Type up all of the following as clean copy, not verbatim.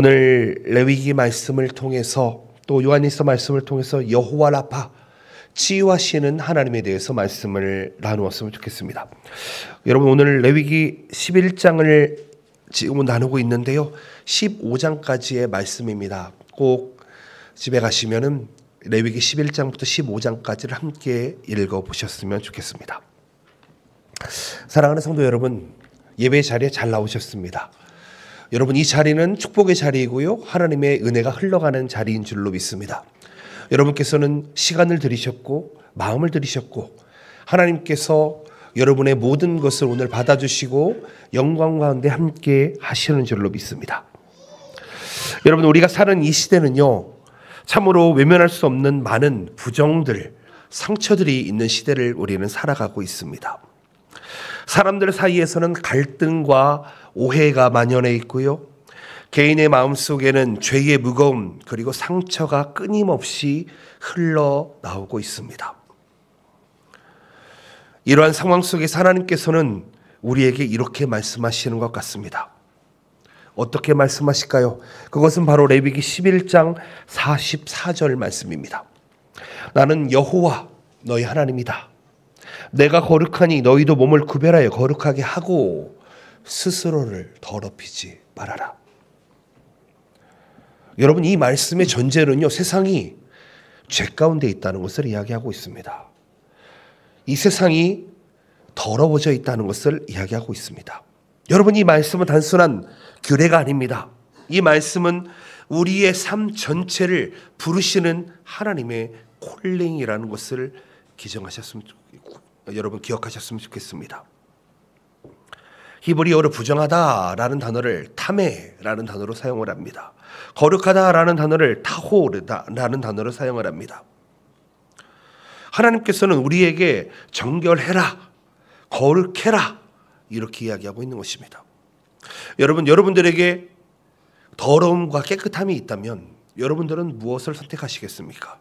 오늘 레위기 말씀을 통해서 또 요한일서 말씀을 통해서 여호와 라파 치유하시는 하나님에 대해서 말씀을 나누었으면 좋겠습니다. 여러분, 오늘 레위기 11장을 지금 나누고 있는데요, 15장까지의 말씀입니다. 꼭 집에 가시면은 레위기 11장부터 15장까지를 함께 읽어보셨으면 좋겠습니다. 사랑하는 성도 여러분, 예배 자리에 잘 나오셨습니다. 여러분, 이 자리는 축복의 자리이고요, 하나님의 은혜가 흘러가는 자리인 줄로 믿습니다. 여러분께서는 시간을 들이셨고 마음을 들이셨고 하나님께서 여러분의 모든 것을 오늘 받아주시고 영광 가운데 함께 하시는 줄로 믿습니다. 여러분, 우리가 사는 이 시대는요, 참으로 외면할 수 없는 많은 부정들, 상처들이 있는 시대를 우리는 살아가고 있습니다. 사람들 사이에서는 갈등과 오해가 만연해 있고요, 개인의 마음속에는 죄의 무거움 그리고 상처가 끊임없이 흘러나오고 있습니다. 이러한 상황 속에서 하나님께서는 우리에게 이렇게 말씀하시는 것 같습니다. 어떻게 말씀하실까요? 그것은 바로 레위기 11장 44절 말씀입니다. 나는 여호와 너희 하나님이다. 내가 거룩하니 너희도 몸을 구별하여 거룩하게 하고 스스로를 더럽히지 말아라. 여러분, 이 말씀의 전제는요, 세상이 죄 가운데 있다는 것을 이야기하고 있습니다. 이 세상이 더러워져 있다는 것을 이야기하고 있습니다. 여러분, 이 말씀은 단순한 규례가 아닙니다. 이 말씀은 우리의 삶 전체를 부르시는 하나님의 콜링이라는 것을 여러분 기억하셨으면 좋겠습니다. 히브리어로 부정하다라는 단어를 타메라는 단어로 사용을 합니다. 거룩하다라는 단어를 타호르다라는 단어로 사용을 합니다. 하나님께서는 우리에게 정결해라, 거룩해라, 이렇게 이야기하고 있는 것입니다. 여러분들에게 더러움과 깨끗함이 있다면 여러분들은 무엇을 선택하시겠습니까?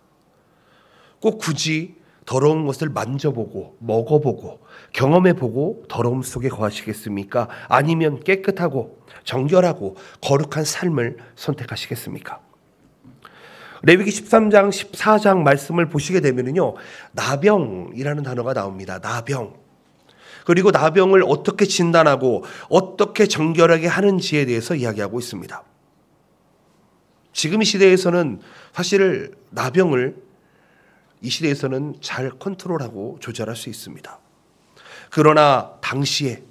꼭 굳이 더러운 것을 만져보고 먹어보고 경험해보고 더러움 속에 거하시겠습니까? 아니면 깨끗하고 정결하고 거룩한 삶을 선택하시겠습니까? 레위기 13장 14장 말씀을 보시게 되면요, 나병이라는 단어가 나옵니다. 나병. 그리고 나병을 어떻게 진단하고 어떻게 정결하게 하는지에 대해서 이야기하고 있습니다. 지금 이 시대에서는 사실 나병을 이 시대에서는 잘 컨트롤하고 조절할 수 있습니다. 그러나 당시에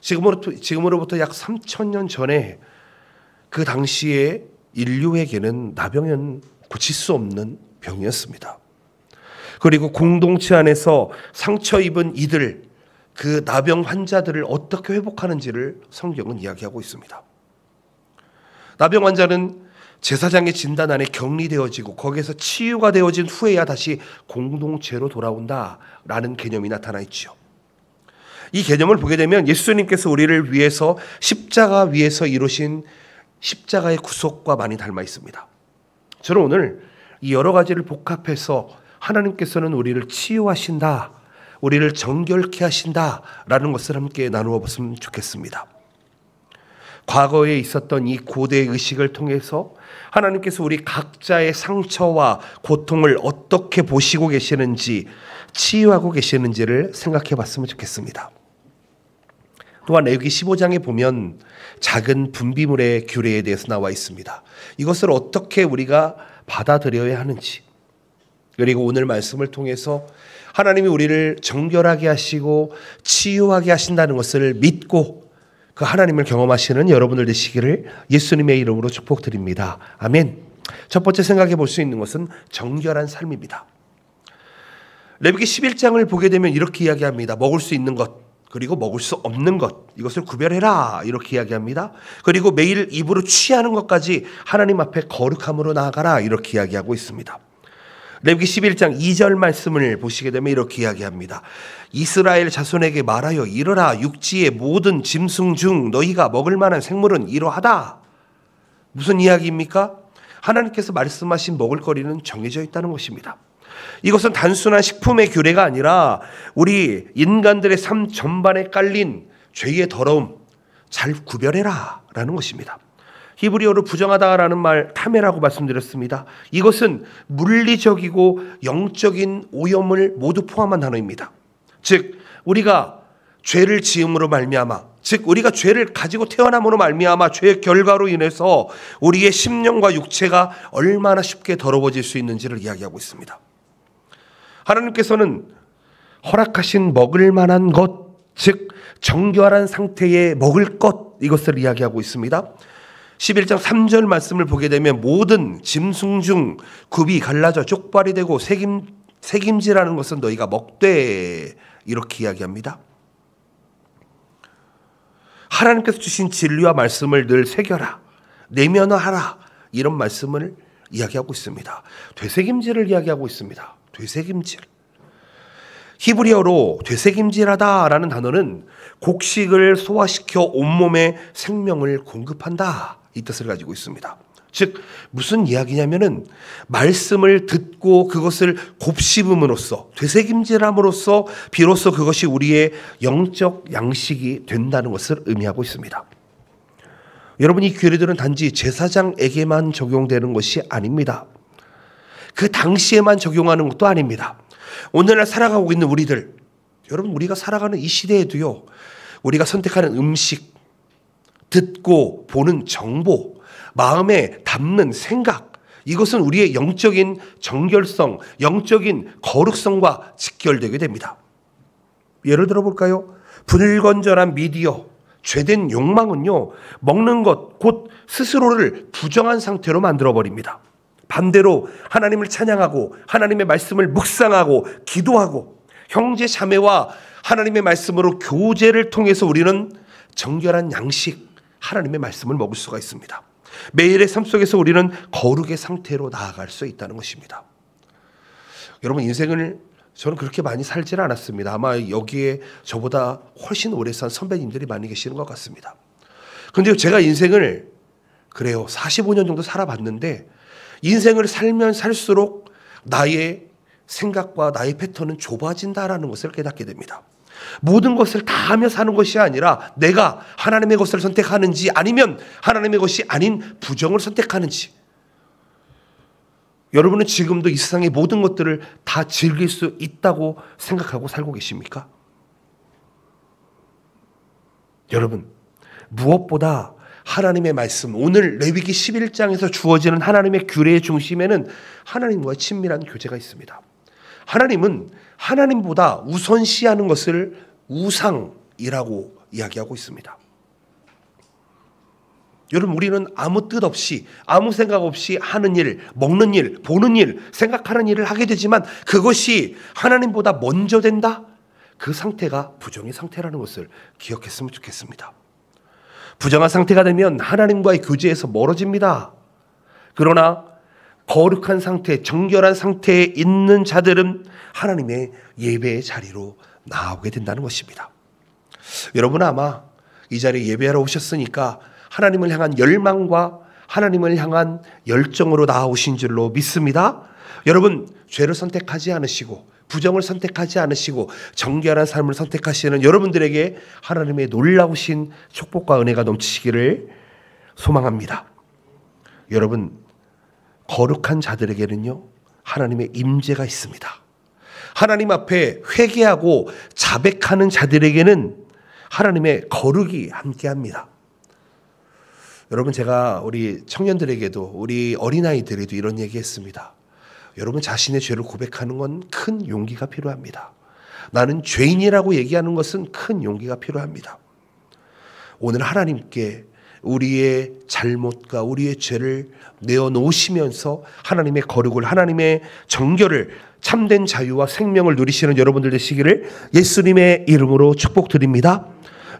지금으로부터 약 3,000년 전에 그 당시에 인류에게는 나병은 고칠 수 없는 병이었습니다. 그리고 공동체 안에서 상처 입은 이들, 그 나병 환자들을 어떻게 회복하는지를 성경은 이야기하고 있습니다. 나병 환자는 제사장의 진단 안에 격리되어지고 거기에서 치유가 되어진 후에야 다시 공동체로 돌아온다라는 개념이 나타나 있죠. 이 개념을 보게 되면 예수님께서 우리를 위해서 십자가 위에서 이루신 십자가의 구속과 많이 닮아 있습니다. 저는 오늘 이 여러 가지를 복합해서 하나님께서는 우리를 치유하신다, 우리를 정결케 하신다라는 것을 함께 나누어 봤으면 좋겠습니다. 과거에 있었던 이 고대 의식을 통해서 하나님께서 우리 각자의 상처와 고통을 어떻게 보시고 계시는지, 치유하고 계시는지를 생각해 봤으면 좋겠습니다. 또한 레위기 15장에 보면 작은 분비물의 규례에 대해서 나와 있습니다. 이것을 어떻게 우리가 받아들여야 하는지, 그리고 오늘 말씀을 통해서 하나님이 우리를 정결하게 하시고 치유하게 하신다는 것을 믿고 그 하나님을 경험하시는 여러분들 되시기를 예수님의 이름으로 축복드립니다. 아멘. 첫 번째 생각해 볼 수 있는 것은 정결한 삶입니다. 레위기 11장을 보게 되면 이렇게 이야기합니다. 먹을 수 있는 것, 그리고 먹을 수 없는 것, 이것을 구별해라, 이렇게 이야기합니다. 그리고 매일 입으로 취하는 것까지 하나님 앞에 거룩함으로 나아가라, 이렇게 이야기하고 있습니다. 레위기 11장 2절 말씀을 보시게 되면 이렇게 이야기합니다. 이스라엘 자손에게 말하여 이르라, 육지의 모든 짐승 중 너희가 먹을 만한 생물은 이러하다. 무슨 이야기입니까? 하나님께서 말씀하신 먹을거리는 정해져 있다는 것입니다. 이것은 단순한 식품의 규례가 아니라 우리 인간들의 삶 전반에 깔린 죄의 더러움, 잘 구별해라 라는 것입니다. 히브리어로 부정하다라는 말 타메라고 말씀드렸습니다. 이것은 물리적이고 영적인 오염을 모두 포함한 단어입니다. 즉 우리가 죄를 지음으로 말미암아, 즉 우리가 죄를 가지고 태어남으로 말미암아 죄의 결과로 인해서 우리의 심령과 육체가 얼마나 쉽게 더러워질 수 있는지를 이야기하고 있습니다. 하나님께서는 허락하신 먹을 만한 것, 즉 정결한 상태의 먹을 것, 이것을 이야기하고 있습니다. 11장 3절 말씀을 보게 되면 모든 짐승 중 굽이 갈라져 쪽발이 되고 새김질하는 것은 너희가 먹되, 이렇게 이야기합니다. 하나님께서 주신 진리와 말씀을 늘 새겨라, 내면화하라, 이런 말씀을 이야기하고 있습니다. 되새김질을 이야기하고 있습니다. 되새김질. 히브리어로 되새김질하다라는 단어는 곡식을 소화시켜 온몸에 생명을 공급한다, 이 뜻을 가지고 있습니다. 즉 무슨 이야기냐면은 말씀을 듣고 그것을 곱씹음으로써, 되새김질함으로써 비로소 그것이 우리의 영적 양식이 된다는 것을 의미하고 있습니다. 여러분, 이 규례들은 단지 제사장에게만 적용되는 것이 아닙니다. 그 당시에만 적용하는 것도 아닙니다. 오늘날 살아가고 있는 우리들, 여러분, 우리가 살아가는 이 시대에도요, 우리가 선택하는 음식, 듣고 보는 정보, 마음에 담는 생각, 이것은 우리의 영적인 정결성, 영적인 거룩성과 직결되게 됩니다. 예를 들어 볼까요? 불건전한 미디어, 죄된 욕망은요, 먹는 것, 곧 스스로를 부정한 상태로 만들어버립니다. 반대로 하나님을 찬양하고 하나님의 말씀을 묵상하고 기도하고 형제 자매와 하나님의 말씀으로 교제를 통해서 우리는 정결한 양식, 하나님의 말씀을 먹을 수가 있습니다. 매일의 삶 속에서 우리는 거룩의 상태로 나아갈 수 있다는 것입니다. 여러분, 인생을 저는 그렇게 많이 살지 않았습니다. 아마 여기에 저보다 훨씬 오래 산 선배님들이 많이 계시는 것 같습니다. 그런데 제가 인생을 그래요, 45년 정도 살아봤는데 인생을 살면 살수록 나의 생각과 나의 패턴은 좁아진다라는 것을 깨닫게 됩니다. 모든 것을 다 하며 사는 것이 아니라 내가 하나님의 것을 선택하는지 아니면 하나님의 것이 아닌 부정을 선택하는지. 여러분은 지금도 이 세상의 모든 것들을 다 즐길 수 있다고 생각하고 살고 계십니까? 여러분, 무엇보다 하나님의 말씀, 오늘 레위기 11장에서 주어지는 하나님의 규례의 중심에는 하나님과 친밀한 교제가 있습니다. 하나님은 하나님보다 우선시하는 것을 우상이라고 이야기하고 있습니다. 여러분, 우리는 아무 뜻 없이, 아무 생각 없이 하는 일, 먹는 일, 보는 일, 생각하는 일을 하게 되지만 그것이 하나님보다 먼저 된다? 그 상태가 부정의 상태라는 것을 기억했으면 좋겠습니다. 부정한 상태가 되면 하나님과의 교제에서 멀어집니다. 그러나 거룩한 상태, 정결한 상태에 있는 자들은 하나님의 예배의 자리로 나오게 된다는 것입니다. 여러분, 아마 이 자리에 예배하러 오셨으니까 하나님을 향한 열망과 하나님을 향한 열정으로 나오신 줄로 믿습니다. 여러분, 죄를 선택하지 않으시고 부정을 선택하지 않으시고 정결한 삶을 선택하시는 여러분들에게 하나님의 놀라우신 축복과 은혜가 넘치시기를 소망합니다. 여러분, 거룩한 자들에게는요, 하나님의 임재가 있습니다. 하나님 앞에 회개하고 자백하는 자들에게는 하나님의 거룩이 함께합니다. 여러분, 제가 우리 청년들에게도 우리 어린아이들에도 이런 얘기했습니다. 여러분, 자신의 죄를 고백하는 건 큰 용기가 필요합니다. 나는 죄인이라고 얘기하는 것은 큰 용기가 필요합니다. 오늘 하나님께 우리의 잘못과 우리의 죄를 내어놓으시면서 하나님의 거룩을, 하나님의 정결을, 참된 자유와 생명을 누리시는 여러분들 되시기를 예수님의 이름으로 축복드립니다.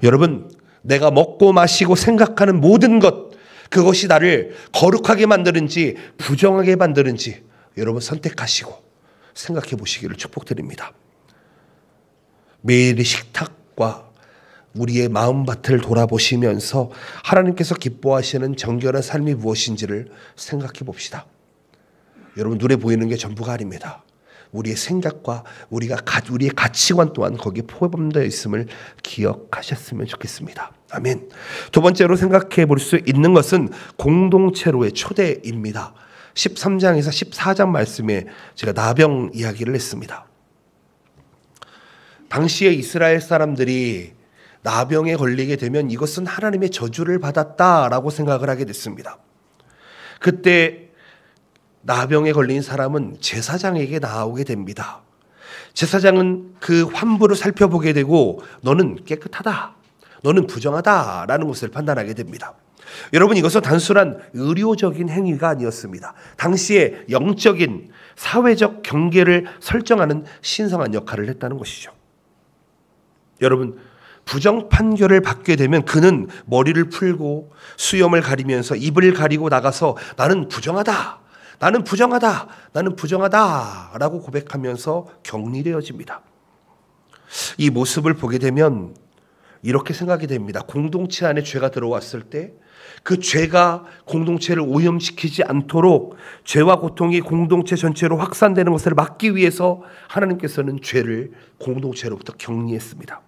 여러분, 내가 먹고 마시고 생각하는 모든 것, 그것이 나를 거룩하게 만드는지 부정하게 만드는지 여러분 선택하시고 생각해 보시기를 축복드립니다. 매일의 식탁과 우리의 마음밭을 돌아보시면서 하나님께서 기뻐하시는 정결한 삶이 무엇인지를 생각해 봅시다. 여러분, 눈에 보이는 게 전부가 아닙니다. 우리의 생각과 우리의 가치관 또한 거기에 포함되어 있음을 기억하셨으면 좋겠습니다. 아멘. 두 번째로 생각해 볼 수 있는 것은 공동체로의 초대입니다. 13장에서 14장 말씀에 제가 나병 이야기를 했습니다. 당시에 이스라엘 사람들이 나병에 걸리게 되면 이것은 하나님의 저주를 받았다라고 생각을 하게 됐습니다. 그때 나병에 걸린 사람은 제사장에게 나오게 됩니다. 제사장은 그 환부를 살펴보게 되고 너는 깨끗하다, 너는 부정하다라는 것을 판단하게 됩니다. 여러분, 이것은 단순한 의료적인 행위가 아니었습니다. 당시에 영적인 사회적 경계를 설정하는 신성한 역할을 했다는 것이죠. 여러분, 부정 판결을 받게 되면 그는 머리를 풀고 수염을 가리면서 입을 가리고 나가서 나는 부정하다, 나는 부정하다, 나는 부정하다 라고 고백하면서 격리되어집니다. 이 모습을 보게 되면 이렇게 생각이 됩니다. 공동체 안에 죄가 들어왔을 때 그 죄가 공동체를 오염시키지 않도록 죄와 고통이 공동체 전체로 확산되는 것을 막기 위해서 하나님께서는 죄를 공동체로부터 격리했습니다.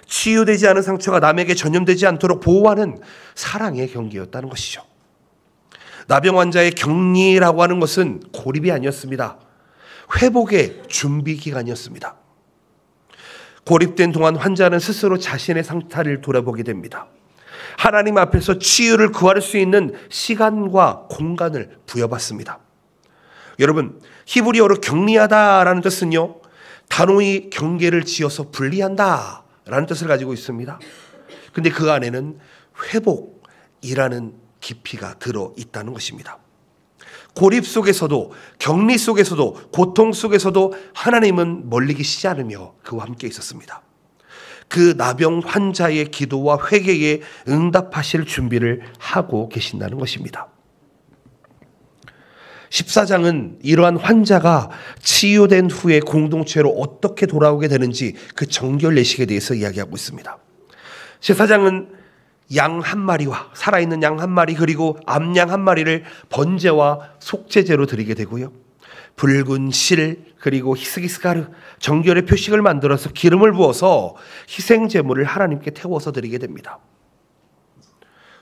치유되지 않은 상처가 남에게 전염되지 않도록 보호하는 사랑의 경계였다는 것이죠. 나병 환자의 격리라고 하는 것은 고립이 아니었습니다. 회복의 준비 기간이었습니다. 고립된 동안 환자는 스스로 자신의 상태를 돌아보게 됩니다. 하나님 앞에서 치유를 구할 수 있는 시간과 공간을 부여받습니다. 여러분, 히브리어로 격리하다라는 뜻은요, 단호히 경계를 지어서 분리한다 라는 뜻을 가지고 있습니다. 근데 그 안에는 회복이라는 깊이가 들어있다는 것입니다. 고립 속에서도, 격리 속에서도, 고통 속에서도 하나님은 멀리 계시지 않으며 그와 함께 있었습니다. 그 나병 환자의 기도와 회개에 응답하실 준비를 하고 계신다는 것입니다. 14장은 이러한 환자가 치유된 후에 공동체로 어떻게 돌아오게 되는지 그 정결 예식에 대해서 이야기하고 있습니다. 14장은 양 한 마리와 살아있는 양 한 마리 그리고 암양 한 마리를 번제와 속죄제로 드리게 되고요. 붉은 실 그리고 히스기스가르 정결의 표식을 만들어서 기름을 부어서 희생제물을 하나님께 태워서 드리게 됩니다.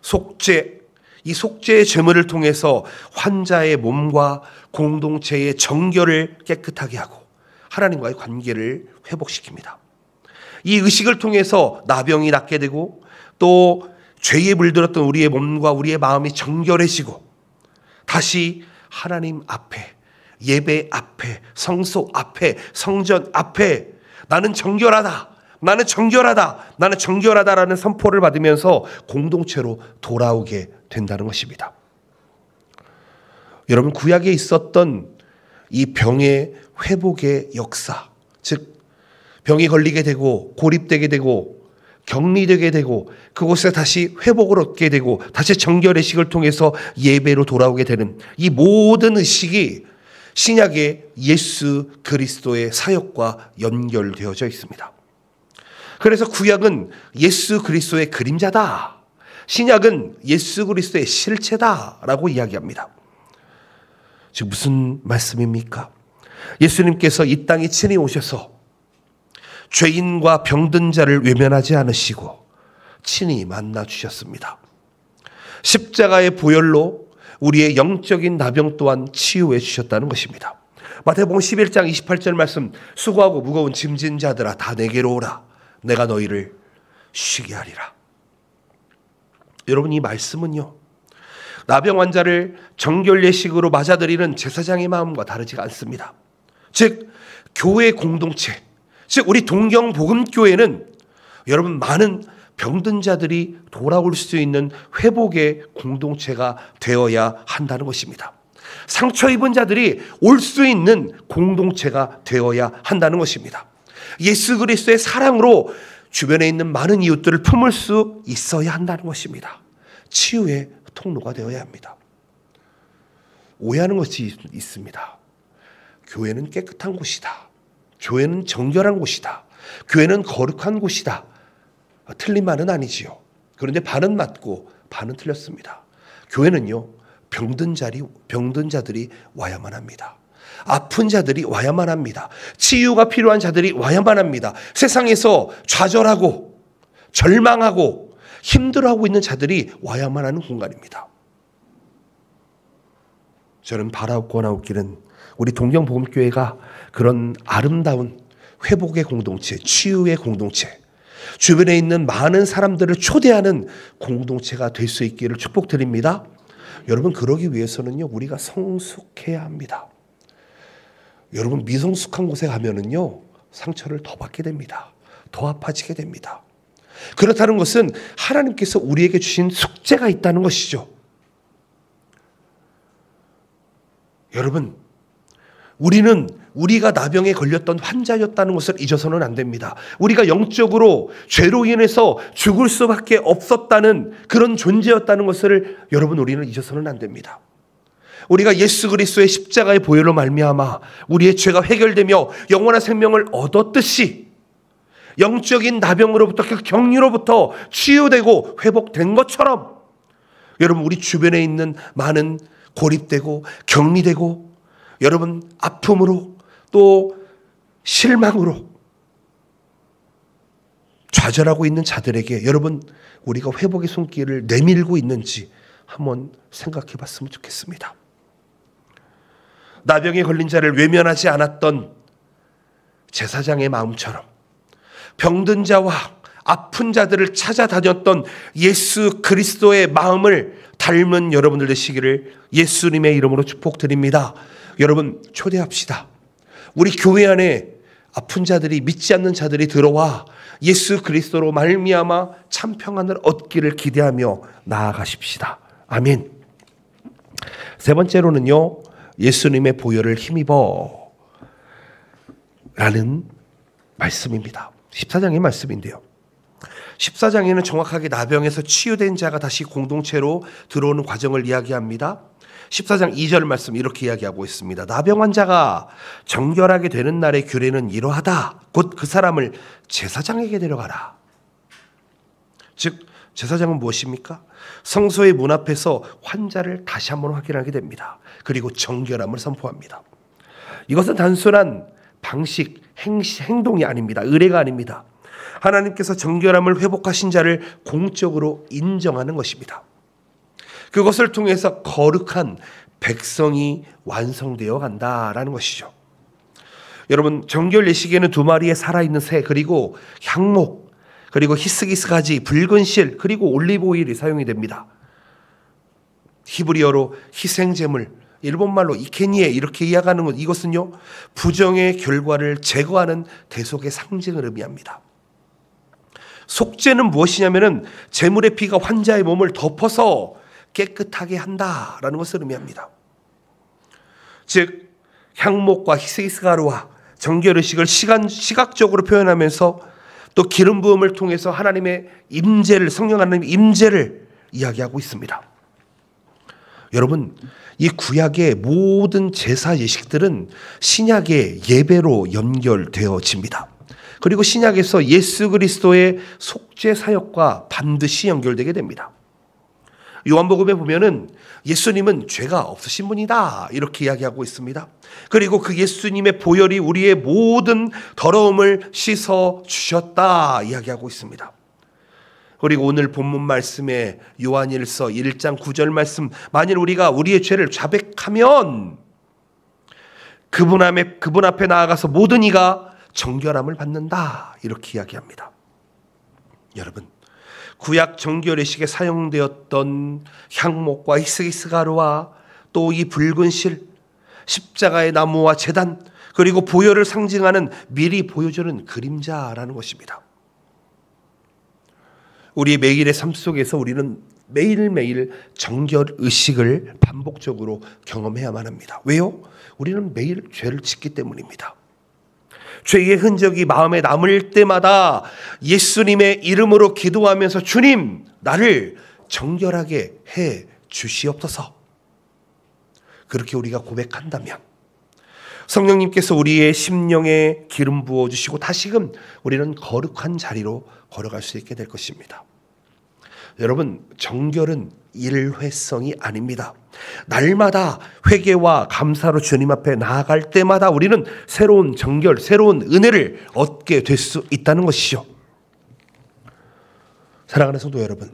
속죄, 이 속죄의 제물을 통해서 환자의 몸과 공동체의 정결을 깨끗하게 하고 하나님과의 관계를 회복시킵니다. 이 의식을 통해서 나병이 낫게 되고 또 죄에 물들었던 우리의 몸과 우리의 마음이 정결해지고 다시 하나님 앞에, 예배 앞에, 성소 앞에, 성전 앞에 나는 정결하다, 나는 정결하다, 나는 정결하다라는 선포를 받으면서 공동체로 돌아오게 된다는 것입니다. 여러분, 구약에 있었던 이 병의 회복의 역사, 즉 병이 걸리게 되고 고립되게 되고 격리되게 되고 그곳에 다시 회복을 얻게 되고 다시 정결의 식을 통해서 예배로 돌아오게 되는 이 모든 의식이 신약의 예수 그리스도의 사역과 연결되어져 있습니다. 그래서 구약은 예수 그리스도의 그림자다, 신약은 예수 그리스도의 실체다라고 이야기합니다. 지금 무슨 말씀입니까? 예수님께서 이 땅에 친히 오셔서 죄인과 병든 자를 외면하지 않으시고 친히 만나 주셨습니다. 십자가의 보혈로 우리의 영적인 나병 또한 치유해 주셨다는 것입니다. 마태복음 11장 28절 말씀, 수고하고 무거운 짐진 자들아 다 내게로 오라, 내가 너희를 쉬게 하리라. 여러분, 이 말씀은요, 나병 환자를 정결 예식으로 맞아들이는 제사장의 마음과 다르지가 않습니다. 즉 교회 공동체, 즉 우리 동경복음교회는 여러분 많은 병든 자들이 돌아올 수 있는 회복의 공동체가 되어야 한다는 것입니다. 상처 입은 자들이 올 수 있는 공동체가 되어야 한다는 것입니다. 예수 그리스도의 사랑으로 주변에 있는 많은 이웃들을 품을 수 있어야 한다는 것입니다. 치유의 통로가 되어야 합니다. 오해하는 것이 있습니다. 교회는 깨끗한 곳이다. 교회는 정결한 곳이다. 교회는 거룩한 곳이다. 틀린 말은 아니지요. 그런데 반은 맞고 반은 틀렸습니다. 교회는요, 병든 자들이 와야만 합니다. 아픈 자들이 와야만 합니다. 치유가 필요한 자들이 와야만 합니다. 세상에서 좌절하고 절망하고 힘들어하고 있는 자들이 와야만 하는 공간입니다. 저는 바라고 나오기는 우리 동경복음교회가 그런 아름다운 회복의 공동체, 치유의 공동체, 주변에 있는 많은 사람들을 초대하는 공동체가 될 수 있기를 축복드립니다. 여러분, 그러기 위해서는요, 우리가 성숙해야 합니다. 여러분, 미성숙한 곳에 가면은요, 상처를 더 받게 됩니다. 더 아파지게 됩니다. 그렇다는 것은 하나님께서 우리에게 주신 숙제가 있다는 것이죠. 여러분, 우리는 우리가 나병에 걸렸던 환자였다는 것을 잊어서는 안 됩니다. 우리가 영적으로 죄로 인해서 죽을 수밖에 없었다는 그런 존재였다는 것을 여러분, 우리는 잊어서는 안 됩니다. 우리가 예수 그리스도의 십자가의 보혈로 말미암아 우리의 죄가 해결되며 영원한 생명을 얻었듯이 영적인 나병으로부터, 그 격리로부터 치유되고 회복된 것처럼 여러분, 우리 주변에 있는 많은 고립되고 격리되고 여러분 아픔으로 또 실망으로 좌절하고 있는 자들에게 여러분, 우리가 회복의 손길을 내밀고 있는지 한번 생각해 봤으면 좋겠습니다. 나병에 걸린 자를 외면하지 않았던 제사장의 마음처럼 병든 자와 아픈 자들을 찾아다녔던 예수 그리스도의 마음을 닮은 여러분들 되시기를 예수님의 이름으로 축복드립니다. 여러분, 초대합시다. 우리 교회 안에 아픈 자들이, 믿지 않는 자들이 들어와 예수 그리스도로 말미암아 참 평안을 얻기를 기대하며 나아가십시다. 아멘. 세 번째로는요, 예수님의 보혈을 힘입어 라는 말씀입니다. 14장의 말씀인데요, 14장에는 정확하게 나병에서 치유된 자가 다시 공동체로 들어오는 과정을 이야기합니다. 14장 2절 말씀 이렇게 이야기하고 있습니다. 나병 환자가 정결하게 되는 날의 규례는 이러하다. 곧 그 사람을 제사장에게 데려가라. 즉, 제사장은 무엇입니까? 성소의 문 앞에서 환자를 다시 한번 확인하게 됩니다. 그리고 정결함을 선포합니다. 이것은 단순한 방식, 행동이 아닙니다. 의례가 아닙니다. 하나님께서 정결함을 회복하신 자를 공적으로 인정하는 것입니다. 그것을 통해서 거룩한 백성이 완성되어 간다라는 것이죠. 여러분, 정결 예식에는 2마리의 살아있는 새, 그리고 향목, 그리고 히스기스 가지, 붉은 실, 그리고 올리브 오일이 사용이 됩니다. 히브리어로 희생제물, 일본말로 이케니에 이렇게 이야기하는 것, 이것은요, 부정의 결과를 제거하는 대속의 상징을 의미합니다. 속죄는 무엇이냐면은 제물의 피가 환자의 몸을 덮어서 깨끗하게 한다라는 것을 의미합니다. 즉, 향목과 히스기스 가루와 정결의식을 시각적으로 표현하면서 또 기름 부음을 통해서 하나님의 임재를, 성령 하나님의 임재를 이야기하고 있습니다. 여러분, 이 구약의 모든 제사 예식들은 신약의 예배로 연결되어집니다. 그리고 신약에서 예수 그리스도의 속죄 사역과 반드시 연결되게 됩니다. 요한복음에 보면은 예수님은 죄가 없으신 분이다 이렇게 이야기하고 있습니다. 그리고 그 예수님의 보혈이 우리의 모든 더러움을 씻어 주셨다 이야기하고 있습니다. 그리고 오늘 본문 말씀에 요한일서 1장 9절 말씀, 만일 우리가 우리의 죄를 자백하면 그분 앞에 나아가서 모든 이가 정결함을 받는다 이렇게 이야기합니다. 여러분, 구약 정결의식에 사용되었던 향목과 히스기스 가루와 또 이 붉은 실, 십자가의 나무와 제단, 그리고 보혈을 상징하는 미리 보여주는 그림자라는 것입니다. 우리 매일의 삶 속에서 우리는 매일매일 정결의식을 반복적으로 경험해야만 합니다. 왜요? 우리는 매일 죄를 짓기 때문입니다. 죄의 흔적이 마음에 남을 때마다 예수님의 이름으로 기도하면서 주님, 나를 정결하게 해 주시옵소서. 그렇게 우리가 고백한다면 성령님께서 우리의 심령에 기름 부어주시고 다시금 우리는 거룩한 자리로 걸어갈 수 있게 될 것입니다. 여러분, 정결은 일회성이 아닙니다. 날마다 회개와 감사로 주님 앞에 나아갈 때마다 우리는 새로운 정결, 새로운 은혜를 얻게 될 수 있다는 것이죠. 사랑하는 성도 여러분,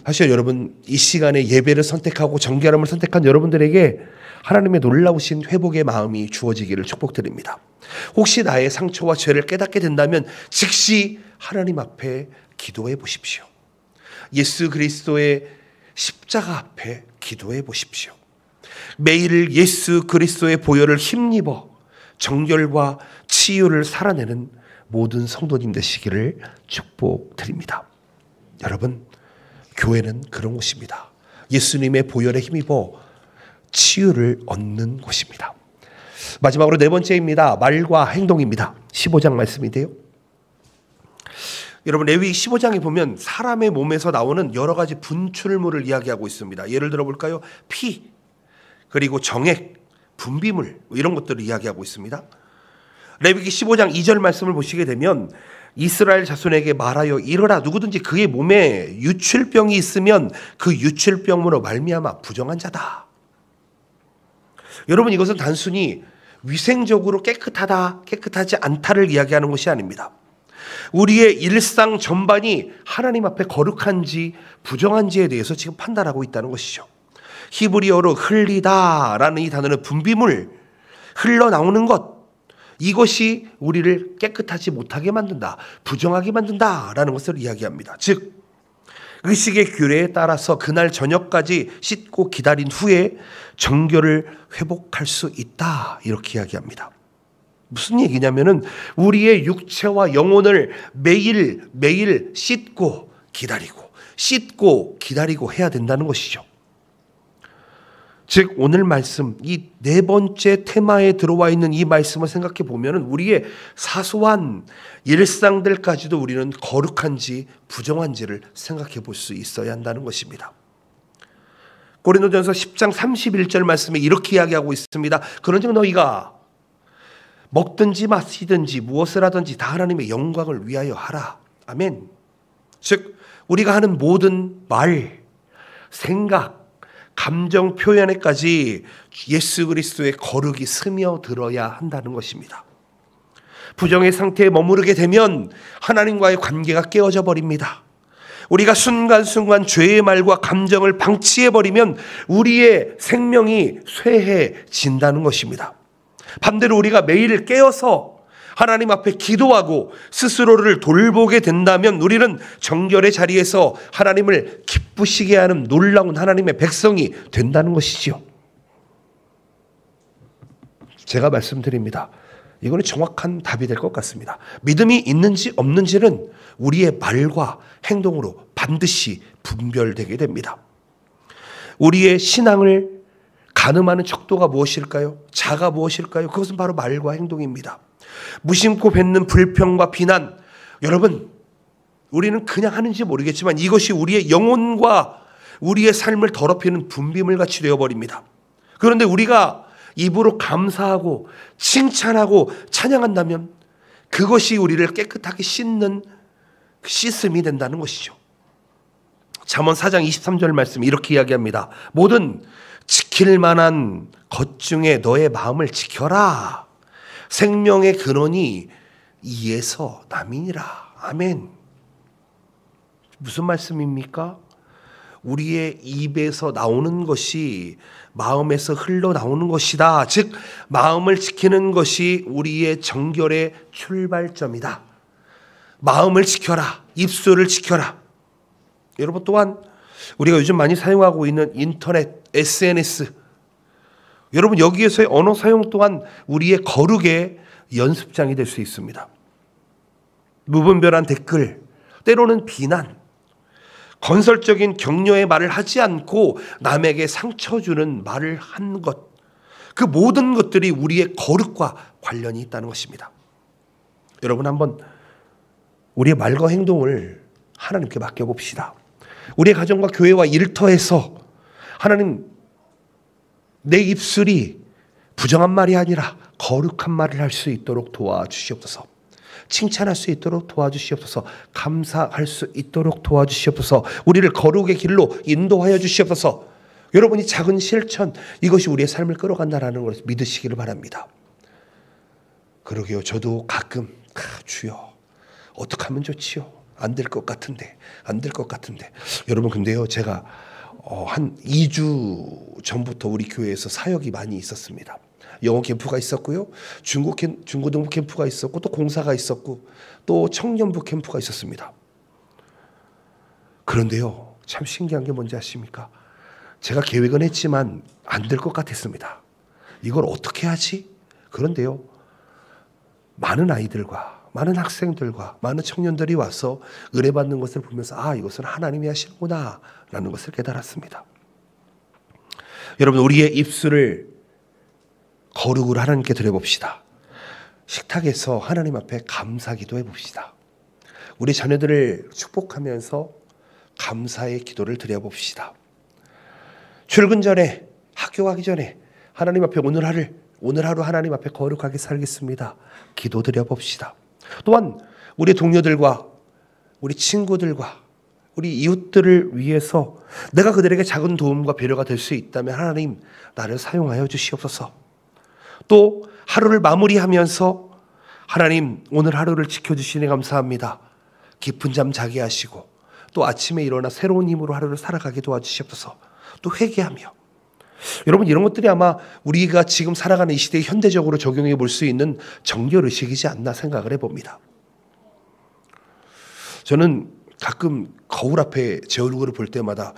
사실 여러분, 이 시간에 예배를 선택하고 정결함을 선택한 여러분들에게 하나님의 놀라우신 회복의 마음이 주어지기를 축복드립니다. 혹시 나의 상처와 죄를 깨닫게 된다면 즉시 하나님 앞에 기도해 보십시오. 예수 그리스도의 십자가 앞에 기도해 보십시오. 매일 예수 그리스도의 보혈을 힘입어 정결과 치유를 살아내는 모든 성도님 되시기를 축복드립니다. 여러분, 교회는 그런 곳입니다. 예수님의 보혈에 힘입어 치유를 얻는 곳입니다. 마지막으로 네 번째입니다. 말과 행동입니다. 15장 말씀인데요. 여러분, 레위 15장에 보면 사람의 몸에서 나오는 여러 가지 분출물을 이야기하고 있습니다. 예를 들어 볼까요? 피, 그리고 정액, 분비물, 이런 것들을 이야기하고 있습니다. 레위기 15장 2절 말씀을 보시게 되면 이스라엘 자손에게 말하여 이르라, 누구든지 그의 몸에 유출병이 있으면 그 유출병으로 말미암아 부정한 자다. 여러분, 이것은 단순히 위생적으로 깨끗하다, 깨끗하지 않다를 이야기하는 것이 아닙니다. 우리의 일상 전반이 하나님 앞에 거룩한지 부정한지에 대해서 지금 판단하고 있다는 것이죠. 히브리어로 흘리다라는 이 단어는 분비물, 흘러나오는 것, 이것이 우리를 깨끗하지 못하게 만든다, 부정하게 만든다라는 것을 이야기합니다. 즉, 의식의 규례에 따라서 그날 저녁까지 씻고 기다린 후에 정결을 회복할 수 있다, 이렇게 이야기합니다. 무슨 얘기냐면은 우리의 육체와 영혼을 매일 씻고 기다리고 해야 된다는 것이죠. 즉, 오늘 말씀, 이 네 번째 테마에 들어와 있는 이 말씀을 생각해 보면 우리의 사소한 일상들까지도 우리는 거룩한지 부정한지를 생각해 볼 수 있어야 한다는 것입니다. 고린도전서 10장 31절 말씀에 이렇게 이야기하고 있습니다. 그런즉 너희가 먹든지 마시든지 무엇을 하든지 다 하나님의 영광을 위하여 하라. 아멘. 즉, 우리가 하는 모든 말, 생각, 감정 표현에까지 예수 그리스도의 거룩이 스며들어야 한다는 것입니다. 부정의 상태에 머무르게 되면 하나님과의 관계가 깨어져 버립니다. 우리가 순간순간 죄의 말과 감정을 방치해버리면 우리의 생명이 쇠해진다는 것입니다. 반대로 우리가 매일 깨어서 하나님 앞에 기도하고 스스로를 돌보게 된다면 우리는 정결의 자리에서 하나님을 기쁘시게 하는 놀라운 하나님의 백성이 된다는 것이지요. 제가 말씀드립니다. 이거는 정확한 답이 될 것 같습니다. 믿음이 있는지 없는지는 우리의 말과 행동으로 반드시 분별되게 됩니다. 우리의 신앙을 가늠하는 척도가 무엇일까요? 자가 무엇일까요? 그것은 바로 말과 행동입니다. 무심코 뱉는 불평과 비난, 여러분, 우리는 그냥 하는지 모르겠지만 이것이 우리의 영혼과 우리의 삶을 더럽히는 분비물같이 되어버립니다. 그런데 우리가 입으로 감사하고 칭찬하고 찬양한다면 그것이 우리를 깨끗하게 씻는 씻음이 된다는 것이죠. 잠언 4장 23절 말씀 이렇게 이야기합니다. 모든 지킬 만한 것 중에 너의 마음을 지켜라. 생명의 근원이 이에서 남이니라. 아멘. 무슨 말씀입니까? 우리의 입에서 나오는 것이 마음에서 흘러나오는 것이다. 즉, 마음을 지키는 것이 우리의 정결의 출발점이다. 마음을 지켜라. 입술을 지켜라. 여러분, 또한 우리가 요즘 많이 사용하고 있는 인터넷, SNS, 여러분, 여기에서의 언어 사용 또한 우리의 거룩의 연습장이 될 수 있습니다. 무분별한 댓글, 때로는 비난, 건설적인 격려의 말을 하지 않고 남에게 상처 주는 말을 한 것, 그 모든 것들이 우리의 거룩과 관련이 있다는 것입니다. 여러분, 한번 우리의 말과 행동을 하나님께 맡겨봅시다. 우리의 가정과 교회와 일터에서 하나님, 내 입술이 부정한 말이 아니라 거룩한 말을 할 수 있도록 도와주시옵소서. 칭찬할 수 있도록 도와주시옵소서. 감사할 수 있도록 도와주시옵소서. 우리를 거룩의 길로 인도하여 주시옵소서. 여러분이 작은 실천, 이것이 우리의 삶을 끌어간다는 것을 믿으시기를 바랍니다. 그러게요. 저도 가끔 주여 어떻게 하면 좋지요? 안 될 것 같은데, 안 될 것 같은데. 여러분, 근데요, 제가 한 2주 전부터 우리 교회에서 사역이 많이 있었습니다. 영어 캠프가 있었고요, 중고등부 캠프가 있었고, 또 공사가 있었고, 또 청년부 캠프가 있었습니다. 그런데요, 참 신기한 게 뭔지 아십니까? 제가 계획은 했지만 안 될 것 같았습니다. 이걸 어떻게 하지? 그런데요, 많은 아이들과 많은 학생들과 많은 청년들이 와서 의뢰받는 것을 보면서 이것은 하나님이 하시는구나 라는 것을 깨달았습니다. 여러분, 우리의 입술을 거룩으로 하나님께 드려봅시다. 식탁에서 하나님 앞에 감사기도 해봅시다. 우리 자녀들을 축복하면서 감사의 기도를 드려봅시다. 출근 전에, 학교 가기 전에 하나님 앞에 오늘 하루 하나님 앞에 거룩하게 살겠습니다. 기도 드려봅시다. 또한 우리 동료들과 우리 친구들과 우리 이웃들을 위해서 내가 그들에게 작은 도움과 배려가 될 수 있다면 하나님 나를 사용하여 주시옵소서. 또 하루를 마무리하면서 하나님 오늘 하루를 지켜주시니 감사합니다. 깊은 잠 자게 하시고 또 아침에 일어나 새로운 힘으로 하루를 살아가게 도와주시옵소서. 또 회개하며, 여러분, 이런 것들이 아마 우리가 지금 살아가는 이 시대에 현대적으로 적용해 볼 수 있는 정결의식이지 않나 생각을 해봅니다. 저는 가끔 거울 앞에 제 얼굴을 볼 때마다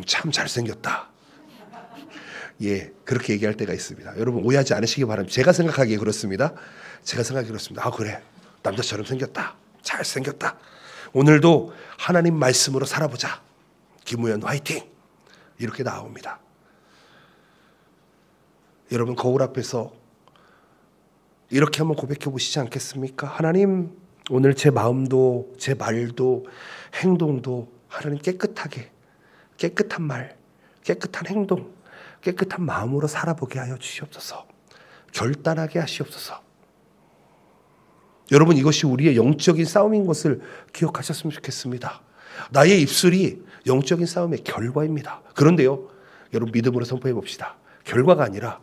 참 잘생겼다, 그렇게 얘기할 때가 있습니다. 여러분, 오해하지 않으시기 바랍니다. 제가 생각하기에 그렇습니다. 그래, 남자처럼 생겼다, 잘생겼다, 오늘도 하나님 말씀으로 살아보자, 김우현 화이팅, 이렇게 나옵니다. 여러분, 거울 앞에서 이렇게 한번 고백해 보시지 않겠습니까? 하나님, 오늘 제 마음도 제 말도 행동도 하나님 깨끗한 말, 깨끗한 행동, 깨끗한 마음으로 살아보게 하여 주시옵소서. 결단하게 하시옵소서. 여러분, 이것이 우리의 영적인 싸움인 것을 기억하셨으면 좋겠습니다. 나의 입술이 영적인 싸움의 결과입니다. 그런데요, 여러분, 믿음으로 선포해 봅시다. 결과가 아니라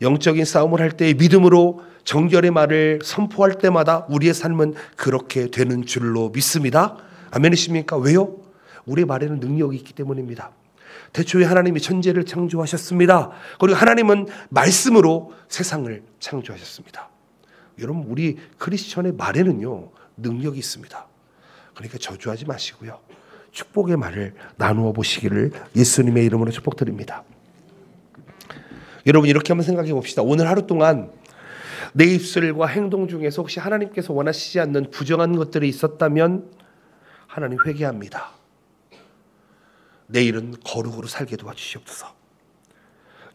영적인 싸움을 할 때 믿음으로 정결의 말을 선포할 때마다 우리의 삶은 그렇게 되는 줄로 믿습니다. 아멘이십니까? 왜요? 우리의 말에는 능력이 있기 때문입니다. 태초에 하나님이 천지를 창조하셨습니다. 그리고 하나님은 말씀으로 세상을 창조하셨습니다. 여러분, 우리 크리스천의 말에는요, 능력이 있습니다. 그러니까 저주하지 마시고요, 축복의 말을 나누어 보시기를 예수님의 이름으로 축복드립니다. 여러분, 이렇게 한번 생각해 봅시다. 오늘 하루 동안 내 입술과 행동 중에서 혹시 하나님께서 원하시지 않는 부정한 것들이 있었다면 하나님 회개합니다. 내일은 거룩으로 살게 도와주시옵소서.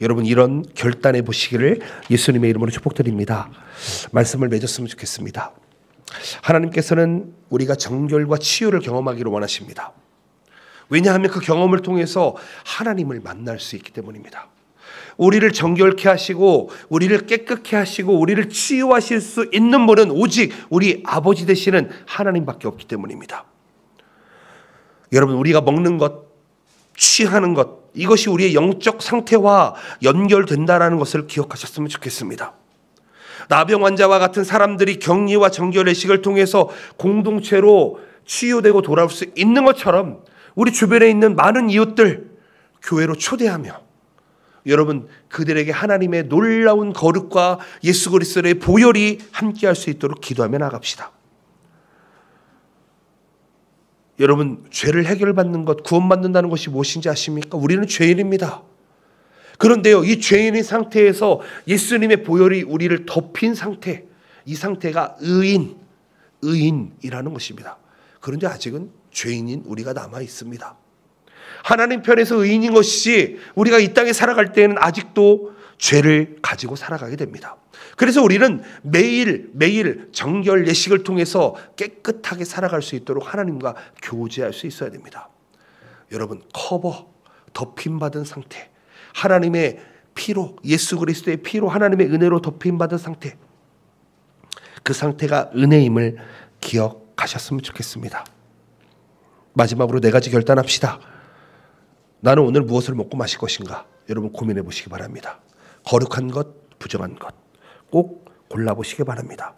여러분, 이런 결단해 보시기를 예수님의 이름으로 축복드립니다. 말씀을 맺었으면 좋겠습니다. 하나님께서는 우리가 정결과 치유를 경험하기를 원하십니다. 왜냐하면 그 경험을 통해서 하나님을 만날 수 있기 때문입니다. 우리를 정결케 하시고 우리를 깨끗게 하시고 우리를 치유하실 수 있는 분은 오직 우리 아버지 되시는 하나님밖에 없기 때문입니다. 여러분, 우리가 먹는 것, 취하는 것, 이것이 우리의 영적 상태와 연결된다는 것을 기억하셨으면 좋겠습니다. 나병 환자와 같은 사람들이 격리와 정결의식을 통해서 공동체로 치유되고 돌아올 수 있는 것처럼 우리 주변에 있는 많은 이웃들 교회로 초대하며 여러분, 그들에게 하나님의 놀라운 거룩과 예수 그리스도의 보혈이 함께할 수 있도록 기도하며 나갑시다. 여러분, 죄를 해결받는 것, 구원받는다는 것이 무엇인지 아십니까? 우리는 죄인입니다. 그런데요, 이 죄인의 상태에서 예수님의 보혈이 우리를 덮인 상태, 이 상태가 의인이라는 것입니다. 그런데 아직은 죄인인 우리가 남아 있습니다. 하나님 편에서 의인인 것이 우리가 이 땅에 살아갈 때에는 아직도 죄를 가지고 살아가게 됩니다. 그래서 우리는 매일 정결 예식을 통해서 깨끗하게 살아갈 수 있도록 하나님과 교제할 수 있어야 됩니다. 여러분, 덮임받은 상태, 하나님의 피로, 예수 그리스도의 피로, 하나님의 은혜로 덮임받은 상태, 그 상태가 은혜임을 기억하셨으면 좋겠습니다. 마지막으로 4가지 결단합시다. 나는 오늘 무엇을 먹고 마실 것인가? 여러분 고민해 보시기 바랍니다. 거룩한 것, 부정한 것 꼭 골라보시기 바랍니다.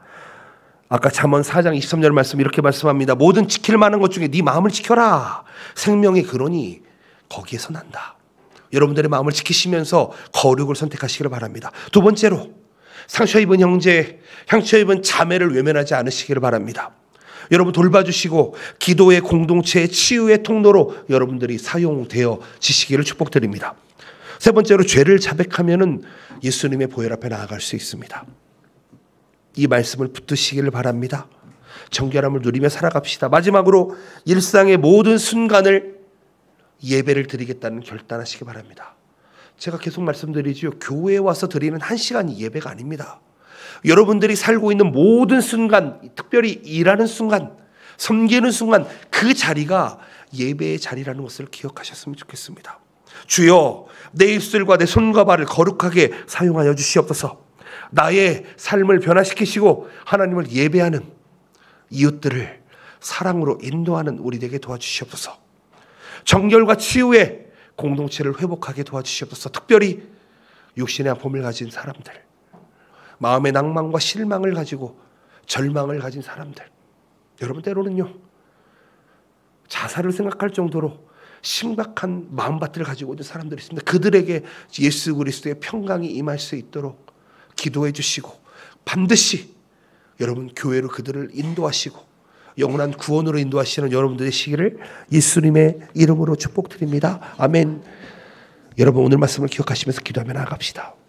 아까 잠언 4장 23절 말씀 이렇게 말씀합니다. 모든 지킬 만한 것 중에 네 마음을 지켜라. 생명의 근원이 거기에서 난다. 여러분들의 마음을 지키시면서 거룩을 선택하시기를 바랍니다. 두 번째로 상처 입은 형제, 상처 입은 자매를 외면하지 않으시기를 바랍니다. 여러분 돌봐주시고 기도의 공동체의 치유의 통로로 여러분들이 사용되어 지시기를 축복드립니다. 세 번째로 죄를 자백하면은 예수님의 보혈 앞에 나아갈 수 있습니다. 이 말씀을 붙드시기를 바랍니다. 정결함을 누리며 살아갑시다. 마지막으로 일상의 모든 순간을 예배를 드리겠다는 결단하시기 바랍니다. 제가 계속 말씀드리지요. 교회에 와서 드리는 1시간이 예배가 아닙니다. 여러분들이 살고 있는 모든 순간, 특별히 일하는 순간, 섬기는 순간 그 자리가 예배의 자리라는 것을 기억하셨으면 좋겠습니다. 주여 내 입술과 내 손과 발을 거룩하게 사용하여 주시옵소서. 나의 삶을 변화시키시고 하나님을 예배하는 이웃들을 사랑으로 인도하는 우리 되게 도와주시옵소서. 정결과 치유의 공동체를 회복하게 도와주시옵소서. 특별히 육신의 아픔을 가진 사람들, 마음의 낭만과 실망을 가지고 절망을 가진 사람들, 여러분 때로는요 자살을 생각할 정도로 심각한 마음밭을 가지고 있는 사람들이 있습니다. 그들에게 예수 그리스도의 평강이 임할 수 있도록 기도해 주시고 반드시 여러분 교회로 그들을 인도하시고 영원한 구원으로 인도하시는 여러분들의 시기를 예수님의 이름으로 축복드립니다. 아멘. 여러분 오늘 말씀을 기억하시면서 기도하며 나아갑시다.